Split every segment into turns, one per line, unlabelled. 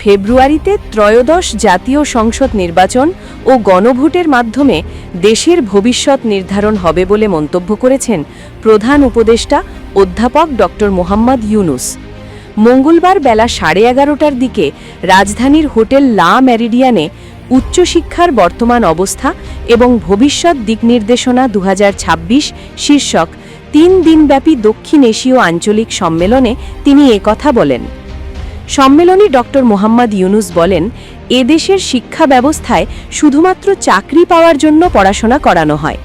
ফেব্রুয়ারিতে ত্রয়োদশ জাতীয় সংসদ নির্বাচন ও গণভোটের মাধ্যমে দেশের ভবিষ্যৎ নির্ধারণ হবে বলে মন্তব্য করেছেন প্রধান উপদেষ্টা অধ্যাপক ড. মোহাম্মদ ইউনুস। মঙ্গলবার বেলা 11:30টার দিকে রাজধানীর হোটেল লা মেরিডিয়ানে উচ্চশিক্ষার বর্তমান অবস্থা এবং ভবিষ্যৎ দিকনির্দেশনা 2026 শীর্ষক 3 দিনব্যাপী দক্ষিণ এশীয় আঞ্চলিক সম্মেলনে তিনি একথা বলেন। সম্মেলনে ড. মোহাম্মদ ইউনুস বলেন, এদেশের শিক্ষা ব্যবস্থায় শুধুমাত্র চাকরি পাওয়ার জন্য পড়াশোনা করানো হয়।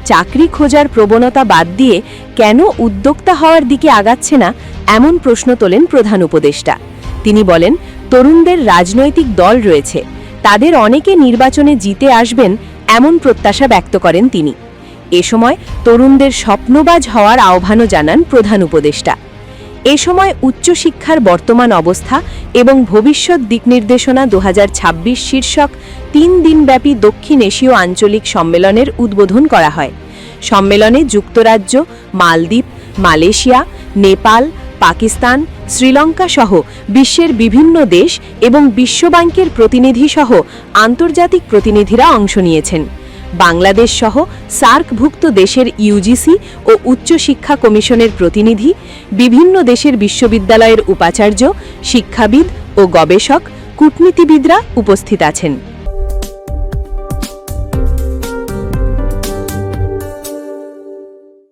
চাকরি খোঁজার প্রবণতা বাদ দিয়ে কেন উদ্যোক্তা হওয়ার দিকে আগাচ্ছে না, এমন প্রশ্ন তোলেন প্রধান উপদেষ্টা। তিনি বলেন, তরুণদের রাজনৈতিক দল রয়েছে, তাদের অনেকে নির্বাচনে জিতে আসবেন এমন প্রত্যাশা ব্যক্ত করেন তিনি। এ সময় তরুণদের স্বপ্নবাজ হওয়ার আহ্বানও জানান প্রধান উপদেষ্টা। এ সময় উচ্চশিক্ষার বর্তমান অবস্থা এবং ভবিষ্যৎ দিকনির্দেশনা 2026 শীর্ষক 3 দিনব্যাপী দক্ষিণ এশীয় আঞ্চলিক সম্মেলনের উদ্বোধন করা হয়। সম্মেলনে যুক্তরাজ্য, মালদ্বীপ, মালয়েশিয়া, নেপাল, পাকিস্তান, শ্রীলঙ্কা সহ বিশ্বের বিভিন্ন দেশ এবং বিশ্বব্যাংকের প্রতিনিধি সহ আন্তর্জাতিক প্রতিনিধিরা অংশ নিয়েছেন। বাংলাদেশ সহ সার্কভুক্ত দেশের ইউজিসি ও উচ্চশিক্ষা কমিশনের প্রতিনিধি, বিভিন্ন দেশের বিশ্ববিদ্যালয়ের উপাচার্য, শিক্ষাবিদ ও গবেষক, কূটনীতিবিদরা উপস্থিত আছেন।